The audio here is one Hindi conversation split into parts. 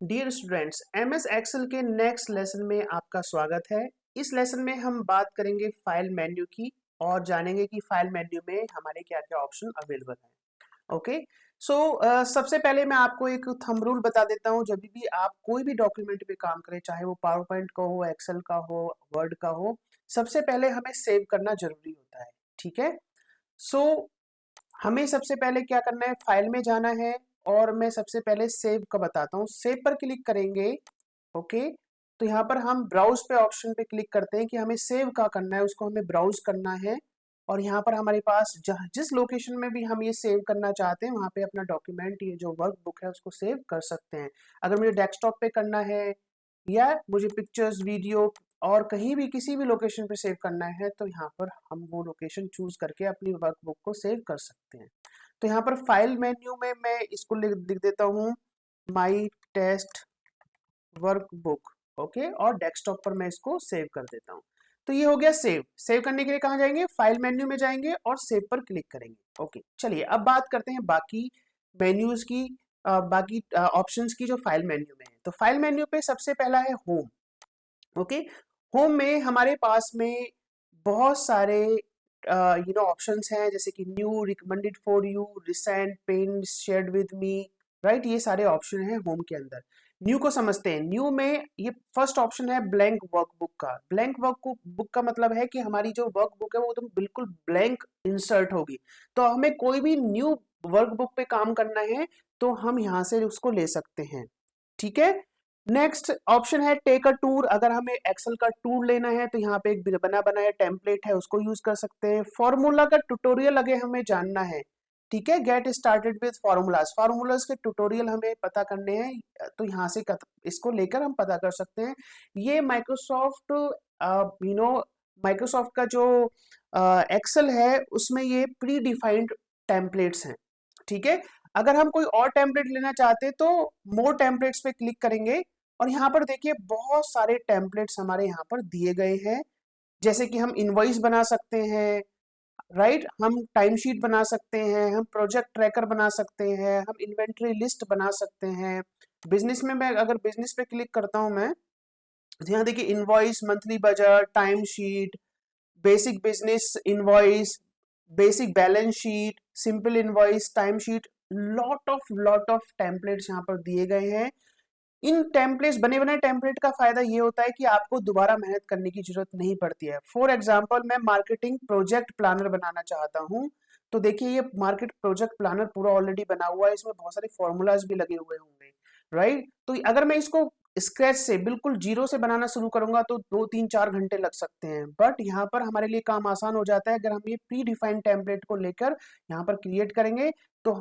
डियर स्टूडेंट्स, एमएस एक्सेल के नेक्स्ट लेसन में आपका स्वागत है। इस लेसन में हम बात करेंगे फाइल मेन्यू की और जानेंगे कि फाइल मेन्यू में हमारे क्या-क्या ऑप्शन अवेलेबल हैं। ओके, सो सबसे पहले मैं आपको एक थंब रूल बता देता हूँ। जब भी आप कोई भी डॉक्यूमेंट पे काम करें, चाहे वो पावर पॉइंट का हो, एक्सेल का हो, वर्ड का हो, सबसे पहले हमें सेव करना जरूरी होता है। ठीक है, सो हमें सबसे पहले क्या करना है, फाइल में जाना है और मैं सबसे पहले सेव का बताता हूँ। सेव पर क्लिक करेंगे। ओके, तो यहाँ पर हम ब्राउज पे ऑप्शन पे क्लिक करते हैं कि हमें सेव का करना है, उसको हमें ब्राउज करना है। और यहाँ पर हमारे पास जहाँ जिस लोकेशन में भी हम ये सेव करना चाहते हैं वहाँ पे अपना डॉक्यूमेंट, ये जो वर्कबुक है उसको सेव कर सकते हैं। अगर मुझे डेस्कटॉप पे करना है या मुझे पिक्चर्स, वीडियो और कहीं भी किसी भी लोकेशन पे सेव करना है तो यहाँ पर हम वो लोकेशन चूज करके अपनी वर्कबुक को सेव कर सकते हैं। तो यहाँ पर फाइल मेन्यू में मैं इसको लिख देता हूँ, माई टेस्ट वर्कबुक। ओके, और डेस्कटॉप पर मैं इसको सेव कर देता हूँ। तो ये हो गया सेव। सेव करने के लिए कहाँ जाएंगे, फाइल मेन्यू में जाएंगे और सेव पर क्लिक करेंगे। ओके, चलिए अब बात करते हैं बाकी मेन्यूज की, बाकी ऑप्शंस की जो फाइल मेन्यू में है। तो फाइल मेन्यू पे सबसे पहला है होम। ओके, होम में हमारे पास में बहुत सारे ऑप्शंस हैं, जैसे कि new, recommended for you, recent, pin, shared with me. Right, ये सारे ऑप्शन हैं होम के अंदर। न्यू को समझते हैं। न्यू में ये फर्स्ट ऑप्शन है ब्लैंक वर्कबुक का। ब्लैंक वर्कबुक का मतलब है कि हमारी जो वर्कबुक है वो तो बिल्कुल ब्लैंक इंसर्ट होगी। तो हमें कोई भी न्यू वर्कबुक पे काम करना है तो हम यहाँ से उसको ले सकते हैं। ठीक है, नेक्स्ट ऑप्शन है टेक अ टूर। अगर हमें एक्सेल का टूर लेना है तो यहाँ पे एक बना बनाया टेम्पलेट है, उसको यूज कर सकते हैं। फॉर्मूला का ट्यूटोरियल अगर हमें जानना है, ठीक है, get started with formulas, formulas के ट्यूटोरियल हमें पता करने हैं तो यहाँ से इसको लेकर हम पता कर सकते हैं। ये माइक्रोसॉफ्ट माइक्रोसॉफ्ट का जो एक्सेल है उसमें ये प्री डिफाइंड टेम्पलेट्स हैं। ठीक है, अगर हम कोई और टेम्पलेट लेना चाहते हैं तो मोर टेम्पलेट्स पे क्लिक करेंगे और यहाँ पर देखिए बहुत सारे टेम्पलेट्स हमारे यहाँ पर दिए गए हैं। जैसे कि हम इनवॉइस बना सकते हैं, राइट, हम टाइम शीट बना सकते हैं, हम प्रोजेक्ट ट्रैकर बना सकते हैं, हम इन्वेंट्री लिस्ट बना सकते हैं। बिजनेस में मैं अगर बिजनेस पे क्लिक करता हूँ मैं, तो यहाँ देखिए invoice, monthly budget, time sheet, basic business invoice, basic balance sheet, simple invoice, time sheet, lot of templates यहाँ पर दिए गए हैं। इन टेम्पलेट्स, बने बनाए टेम्पलेट का फायदा ये होता है कि आपको दोबारा मेहनत करने की जरूरत नहीं पड़ती है। फॉर एग्जांपल, मैं मार्केटिंग प्रोजेक्ट प्लानर बनाना चाहता हूँ तो देखिए ये मार्केट प्रोजेक्ट प्लानर पूरा ऑलरेडी बना हुआ है, इसमें बहुत सारे फॉर्मूलाज भी लगे हुए होंगे। राइट, तो अगर मैं इसको स्क्रैच से, बिल्कुल जीरो से बनाना शुरू करूंगा तो 2 3 4 घंटे लग सकते हैं। बट यहाँ पर हमारे लिए काम आसान हो जाता है। अगर हम ये प्री डिफाइंड टेम्पलेट को लेकर यहाँ पर क्रिएट करेंगे तो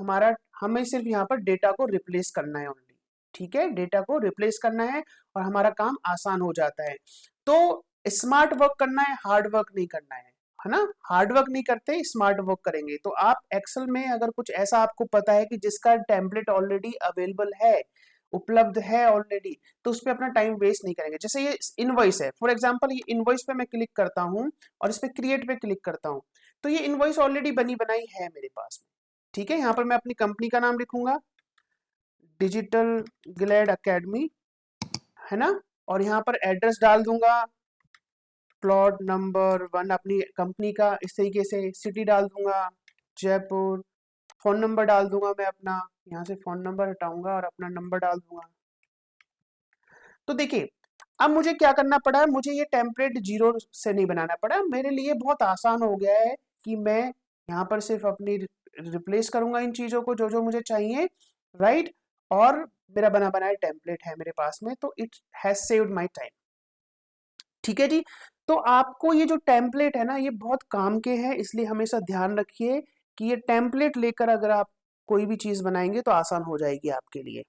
हमें सिर्फ यहाँ पर डेटा को रिप्लेस करना है ओनली। ठीक है, डेटा को रिप्लेस करना है और हमारा काम आसान हो जाता है। तो स्मार्ट वर्क करना है, हार्ड वर्क नहीं करना है ना। हार्ड वर्क नहीं करते, स्मार्ट वर्क करेंगे। तो आप एक्सेल में अगर कुछ ऐसा आपको पता है कि जिसका टेम्पलेट ऑलरेडी अवेलेबल है, उपलब्ध है ऑलरेडी, तो उस पर अपना टाइम वेस्ट नहीं करेंगे। जैसे ये इनवॉइस है, फॉर एग्जांपल, ये इनवॉइस पे मैं क्लिक करता हूँ और इस पे क्रिएट पे क्लिक करता हूँ तो ये इनवॉइस ऑलरेडी बनी बनाई है मेरे पास में। ठीक है, यहाँ पर मैं अपनी कंपनी का नाम लिखूंगा, डिजिटल ग्लैड एकेडमी, है ना, और यहाँ पर एड्रेस डाल दूंगा, प्लॉट नंबर 1 अपनी कंपनी का, इस तरीके से सिटी डाल दूंगा जयपुर, फोन नंबर डाल दूंगा मैं अपना, यहाँ से फोन नंबर हटाऊंगा और अपना नंबर डाल दूंगा। तो देखिए अब मुझे क्या करना पड़ा, मुझे ये टेम्पलेट जीरो से नहीं बनाना पड़ा, मेरे लिए बहुत आसान हो गया है कि मैं यहाँ पर सिर्फ अपनी रिप्लेस करूंगा इन चीजों को जो जो मुझे चाहिए। राइट, और मेरा बना बनाया टेम्पलेट है मेरे पास में, तो it has saved my time. ठीक है जी, तो आपको ये जो टेम्पलेट है ना ये बहुत काम के हैं, इसलिए हमेशा ध्यान रखिए कि ये टेम्पलेट लेकर अगर आप कोई भी चीज बनाएंगे तो आसान हो जाएगी आपके लिए।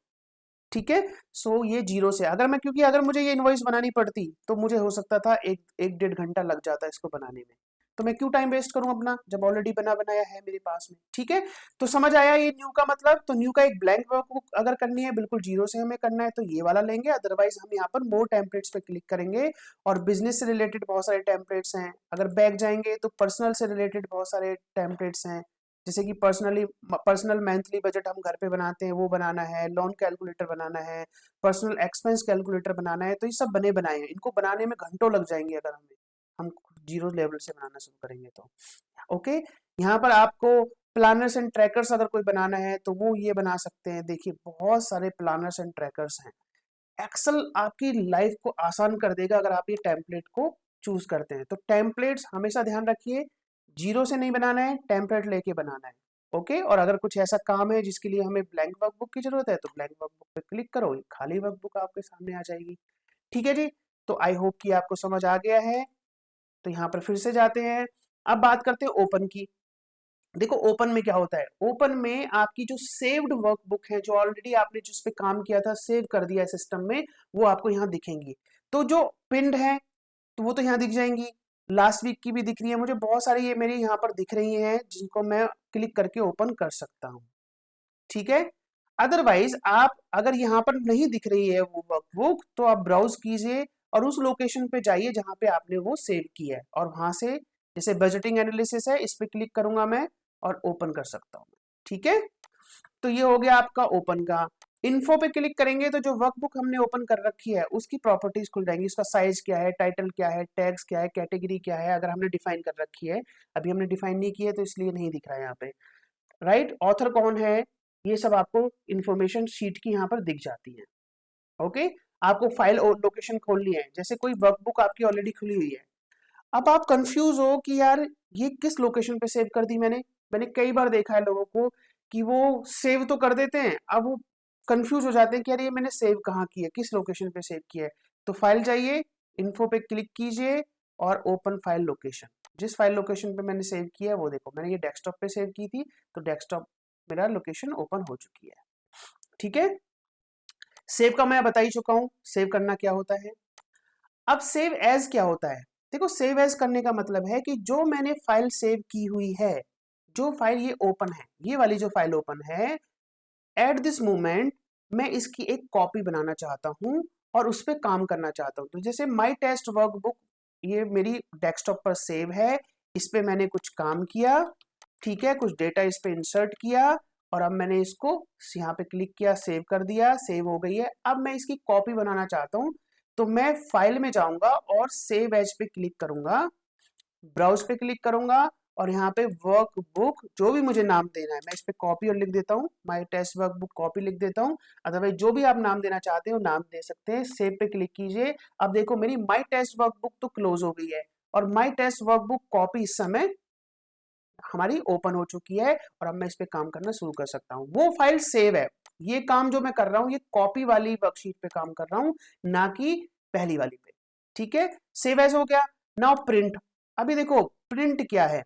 ठीक है, सो ये जीरो से, अगर मैं, क्योंकि अगर मुझे ये इनवॉइस बनानी पड़ती तो मुझे हो सकता था एक 1.5 घंटा लग जाता इसको बनाने में। तो मैं क्यों टाइम वेस्ट करूं अपना, जब ऑलरेडी बना बनाया है मेरे पास में। ठीक है, तो समझ आया ये न्यू का मतलब। तो न्यू का एक ब्लैंक वर्कबुक अगर करनी है, बिल्कुल जीरो से हमें करना है तो ये वाला लेंगे, अदरवाइज हम यहाँ पर मोर टेम्पलेट्स पे क्लिक करेंगे और बिजनेस से रिलेटेड बहुत सारे टेम्पलेट्स हैं। अगर बैक जाएंगे तो पर्सनल से रिलेटेड बहुत सारे टेम्पलेट्स हैं। जैसे कि पर्सनल मंथली बजट हम घर पे बनाते हैं, वो बनाना है, लोन कैलकुलेटर बनाना है, पर्सनल एक्सपेंस कैलकुलेटर बनाना है, तो ये सब बने बनाए हैं। इनको बनाने में घंटों लग जाएंगे अगर हम जीरो लेवल से बनाना शुरू करेंगे तो। ओके, यहाँ पर आपको प्लानर्स एंड ट्रैकर्स अगर कोई बनाना है तो वो ये बना सकते हैं। देखिए बहुत सारे प्लानर्स एंड ट्रैकर्स हैं। एक्सेल आपकी लाइफ को आसान कर देगा अगर आप ये टेम्पलेट को चूज करते हैं। तो टेम्पलेट्स हमेशा ध्यान रखिए, जीरो से नहीं बनाना है, टेम्पलेट लेके बनाना है। ओके, और अगर कुछ ऐसा काम है जिसके लिए हमें ब्लैंक वर्कबुक की जरूरत है तो ब्लैंक वर्कबुक पे क्लिक करो, खाली वर्कबुक आपके सामने आ जाएगी। ठीक है जी, तो आई होप कि आपको समझ आ गया है। तो यहाँ पर फिर से जाते हैं, अब बात करते हैं ओपन की। देखो ओपन में क्या होता है, ओपन में आपकी जो सेव्ड वर्कबुक है, जो ऑलरेडी आपने जिस पे काम किया था, सेव कर दिया है सिस्टम में, वो आपको यहाँ दिखेंगी। तो जो पिंड है तो वो तो यहाँ दिख जाएंगी, लास्ट वीक की भी दिख रही है मुझे, बहुत सारी ये मेरी यहाँ पर दिख रही हैं जिनको मैं क्लिक करके ओपन कर सकता हूँ। ठीक है, अदरवाइज आप अगर यहाँ पर नहीं दिख रही है वो वर्कबुक तो आप ब्राउज कीजिए और उस लोकेशन पे जाइए जहाँ पे आपने वो सेव किया है, और वहां से जैसे बजटिंग एनालिसिस है इस पे क्लिक करूंगा मैं और ओपन कर सकता हूँ। ठीक है, तो ये हो गया आपका ओपन का। इन्फो पे क्लिक करेंगे तो जो वर्कबुक हमने ओपन कर रखी है उसकी प्रॉपर्टीज खुल जाएंगी, उसका साइज क्या है, टाइटल क्या है, टैग्स क्या है, कैटेगरी क्या है, अगर हमने डिफाइन कर रखी है। अभी हमने डिफाइन नहीं की है तो इसलिए नहीं दिख रहा है यहाँ पे। राइट, ऑथर कौन है, ये सब आपको इंफॉर्मेशन शीट की यहाँ पर दिख जाती है। ओके, आपको फाइल और लोकेशन खोलनी है, जैसे कोई वर्कबुक आपकी ऑलरेडी खुली हुई है, अब आप कंफ्यूज हो कि यार ये किस लोकेशन पे सेव कर दी मैंने। मैंने कई बार देखा है लोगों को कि वो सेव तो कर देते हैं, अब वो कंफ्यूज हो जाते हैं कि यार ये मैंने सेव कहाँ किया, किस लोकेशन पे सेव किया है। तो फाइल जाइए, इन्फो पे क्लिक कीजिए और ओपन फाइल लोकेशन। जिस फाइल लोकेशन पे मैंने सेव किया है वो देखो, मैंने ये डेस्कटॉप पे सेव की थी तो डेस्कटॉप मेरा लोकेशन ओपन हो चुकी है। ठीक है, सेव का मैं बता ही चुका हूँ सेव करना क्या होता है। अब सेव एज क्या होता है, देखो सेव एज करने का मतलब है कि जो मैंने फाइल सेव की हुई है, जो फाइल ये ओपन है, ये वाली जो फाइल ओपन है, एट दिस मोमेंट मैं इसकी एक कॉपी बनाना चाहता हूं और उस पर काम करना चाहता हूं। तो जैसे माई टेस्ट वर्कबुक ये मेरी डेस्कटॉप पर सेव है, इस पे मैंने कुछ काम किया, ठीक है, कुछ डेटा इस पे इंसर्ट किया और अब मैंने इसको यहाँ पे क्लिक किया, सेव कर दिया, सेव हो गई है। अब मैं इसकी कॉपी बनाना चाहता हूँ तो मैं फाइल में जाऊंगा और सेव एज पे क्लिक करूंगा, ब्राउज पे क्लिक करूंगा और यहाँ पे वर्कबुक जो भी मुझे नाम देना है मैं इस पे कॉपी और लिख देता हूँ, माई टेस्ट वर्कबुक कॉपी लिख देता हूँ। अदरवाइज जो भी आप नाम देना चाहते हो नाम दे सकते हैं, सेव पे क्लिक कीजिए। अब देखो मेरी माई टेस्ट वर्कबुक तो क्लोज हो गई है और माई टेस्ट वर्कबुक कॉपी इस समय हमारी ओपन हो चुकी है और अब मैं इस पे काम करना शुरू कर सकता हूँ। वो फाइल सेव है, ये काम जो मैं कर रहा हूँ ये कॉपी वाली वर्कशीट पे काम कर रहा हूँ, ना कि पहली वाली पे। ठीक है, सेव एज हो गया। नाउ प्रिंट, अभी देखो प्रिंट क्या है,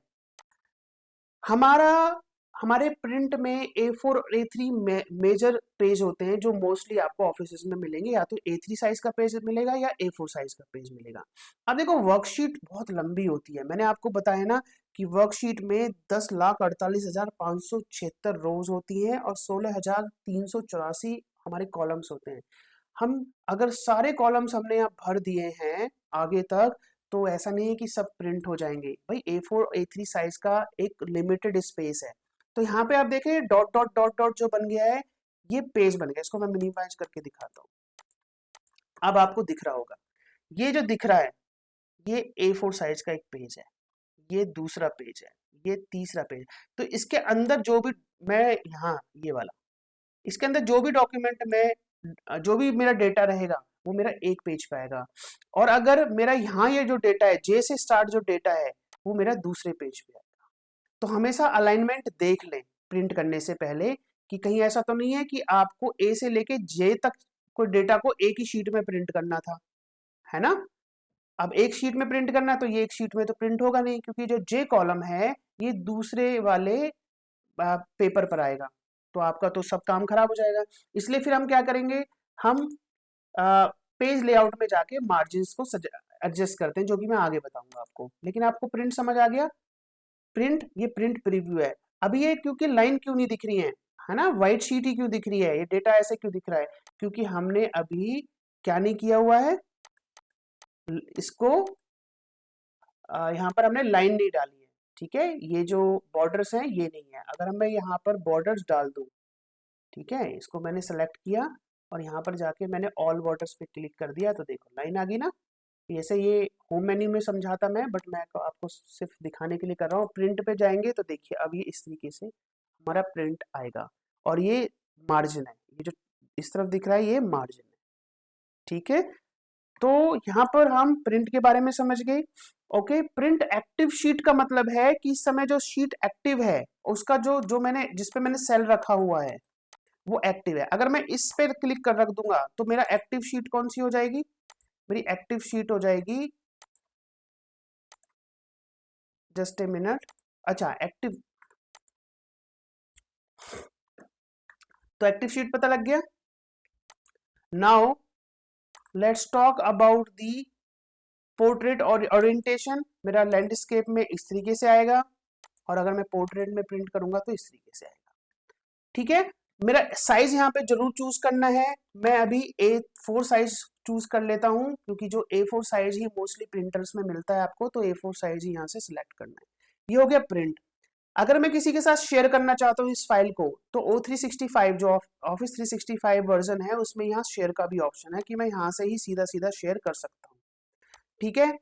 हमारा हमारे प्रिंट में A4 और A3 मेजर पेज होते हैं जो मोस्टली आपको ऑफिस में मिलेंगे, या तो A3 साइज का पेज मिलेगा या A4 साइज का पेज मिलेगा। अब देखो वर्कशीट बहुत लंबी होती है, मैंने आपको बताया ना कि वर्कशीट में 10,48,576 रोज होती हैं और 16,384 हमारे कॉलम्स होते हैं। हम अगर सारे कॉलम्स हमने यहाँ भर दिए हैं आगे तक तो ऐसा नहीं है कि सब प्रिंट हो जाएंगे भाई, A4 A3 साइज का एक लिमिटेड स्पेस है। तो यहाँ पे आप देखें डॉट डॉट डॉट डॉट जो बन गया है ये पेज बन गया, इसको मैं मिनिमाइज करके दिखाता हूँ। अब आपको दिख रहा होगा, ये जो दिख रहा है ये A4 साइज का एक पेज है, ये दूसरा पेज है, ये तीसरा पेज। तो इसके अंदर जो भी मैं यहाँ ये वाला, इसके अंदर जो भी डॉक्यूमेंट में जो भी मेरा डेटा रहेगा वो मेरा एक पेज पे आएगा, और अगर मेरा यहाँ ये जो डेटा है जे से स्टार्ट जो डेटा है वो मेरा दूसरे पेज पे आएगा। तो हमेशा अलाइनमेंट देख लें प्रिंट करने से पहले कि कहीं ऐसा तो नहीं है कि आपको ए से लेके जे तक कोई डेटा को एक ही शीट में प्रिंट करना था, है ना। अब एक शीट में प्रिंट करना है तो ये एक शीट में तो प्रिंट होगा नहीं, क्योंकि जो जे कॉलम है ये दूसरे वाले पेपर पर आएगा, तो आपका तो सब काम खराब हो जाएगा। इसलिए फिर हम क्या करेंगे, हम पेज लेआउट में जाके मार्जिन्स को एडजस्ट करते हैं, जो कि मैं आगे बताऊंगा आपको। लेकिन आपको प्रिंट समझ आ गया, प्रिंट ये प्रिंट प्रीव्यू है। अभी ये क्योंकि लाइन क्यों नहीं दिख रही है ना, व्हाइट शीट ही क्यों दिख रही है, ये डेटा ऐसे क्यों दिख रहा है, क्योंकि हमने अभी क्या नहीं किया हुआ है, इसको यहाँ पर हमने लाइन नहीं डाली है। ठीक है, ये जो बॉर्डर्स हैं ये नहीं है। अगर मैं यहाँ पर बॉर्डर्स डाल दूँ, ठीक है, इसको मैंने सेलेक्ट किया और यहाँ पर जाके मैंने ऑल बॉर्डर्स पे क्लिक कर दिया तो देखो लाइन आ गई ना। ऐसे ये होम मेन्यू में समझाता मैं, बट मैं आपको सिर्फ दिखाने के लिए कर रहा हूँ। प्रिंट पे जाएंगे तो देखिए अब ये इस तरीके से हमारा प्रिंट आएगा और ये मार्जिन है, ये जो इस तरफ दिख रहा है ये मार्जिन है, ठीक है। तो यहाँ पर हम प्रिंट के बारे में समझ गए। ओके, प्रिंट एक्टिव शीट का मतलब है कि इस समय जो शीट एक्टिव है उसका जो मैंने जिस पे मैंने सेल रखा हुआ है वो एक्टिव है। अगर मैं इस पे क्लिक कर रख दूंगा तो मेरा एक्टिव शीट कौन सी हो जाएगी, मेरी एक्टिव शीट हो जाएगी, जस्ट ए मिनट, अच्छा एक्टिव, तो एक्टिव शीट पता लग गया। Now let's talk about the portrait और ओरिएंटेशन। मेरा लैंडस्केप में इस तरीके से आएगा और अगर मैं पोर्ट्रेट में प्रिंट करूंगा तो इस तरीके से आएगा, ठीक है। मेरा साइज यहाँ पे जरूर चूज करना है। मैं अभी A4 साइज चूज कर लेता हूँ क्योंकि जो A4 साइज ही मोस्टली प्रिंटर्स में मिलता है आपको, तो A4 साइज ही यहाँ से सिलेक्ट करना है। ये हो गया प्रिंट। अगर मैं किसी के साथ शेयर करना चाहता हूँ इस फाइल को तो O365 जो ऑफिस 365 वर्जन है उसमें यहाँ शेयर का भी ऑप्शन है कि मैं यहाँ से ही सीधा सीधा शेयर कर सकता हूँ, ठीक है।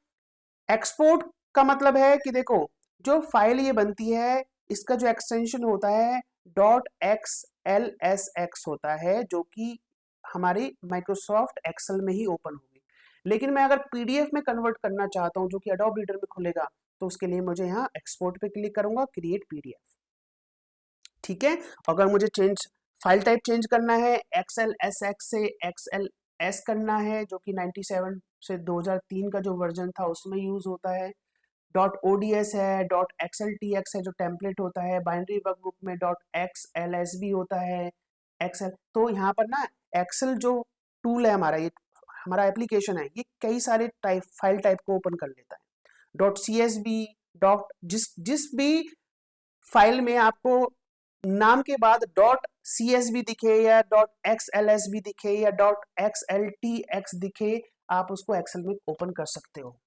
एक्सपोर्ट का मतलब है कि देखो जो फाइल ये बनती है इसका जो एक्सटेंशन होता है .xlsx होता है, जो कि हमारी माइक्रोसॉफ्ट एक्सेल में ही ओपन होगी। लेकिन मैं अगर पीडीएफ में कन्वर्ट करना चाहता हूँ जो कि एडोब रीडर में खुलेगा, तो उसके लिए मुझे यहाँ एक्सपोर्ट पे क्लिक करूंगा, क्रिएट पीडीएफ, ठीक है। अगर मुझे चेंज फाइल टाइप चेंज करना है, XLSX से XLS करना है, जो कि 97 से 2003 का जो वर्जन था उसमें यूज होता है। .ods है, .xltx है जो टेम्पलेट होता है, बाइनरी वर्कबुक में .xlsb होता है, एक्सेल। तो यहाँ पर ना एक्सेल जो टूल है हमारा, ये हमारा एप्लीकेशन है, ये कई सारे टाइप फाइल टाइप को ओपन कर लेता है। .csv जिस भी फाइल में आपको नाम के बाद .csv दिखे या .xlsb दिखे या .xltx दिखे, आप उसको एक्सेल में ओपन कर सकते हो,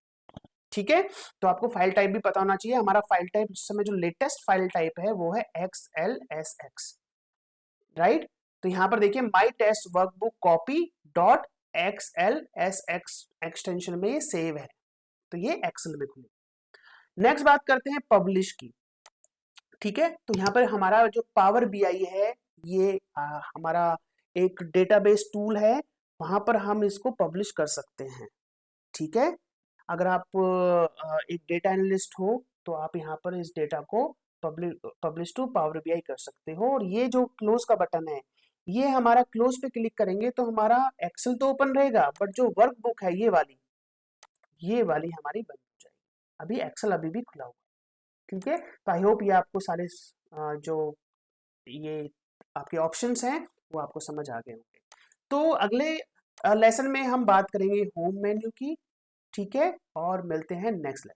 ठीक है। तो आपको फाइल टाइप भी पता होना चाहिए। हमारा फाइल टाइप इस समय जो लेटेस्ट फाइल टाइप है वो है XLSX, राइट। तो यहाँ पर देखिए my test workbook copy .xlsx extension में ये सेव है, तो ये एक्सेल में खुली। नेक्स्ट बात करते हैं पब्लिश की, ठीक है। तो यहाँ पर हमारा जो पावर बीआई है ये हमारा एक डेटाबेस टूल है, वहां पर हम इसको पब्लिश कर सकते हैं, ठीक है। अगर आप एक डेटा एनालिस्ट हो तो आप यहाँ पर इस डेटा को पब्लिश टू पावर बीआई कर सकते हो। और ये जो क्लोज का बटन है, ये हमारा क्लोज पे क्लिक करेंगे तो हमारा एक्सेल तो ओपन रहेगा, बट जो वर्कबुक है ये वाली हमारी बंद हो जाएगी। अभी एक्सेल अभी भी खुला हुआ है, ठीक है। तो आई होप ये आपको सारे जो ये आपके ऑप्शंस हैं वो आपको समझ आ गए होंगे। तो अगले लेसन में हम बात करेंगे होम मेन्यू की, ठीक है, और मिलते हैं नेक्स्ट लेसन।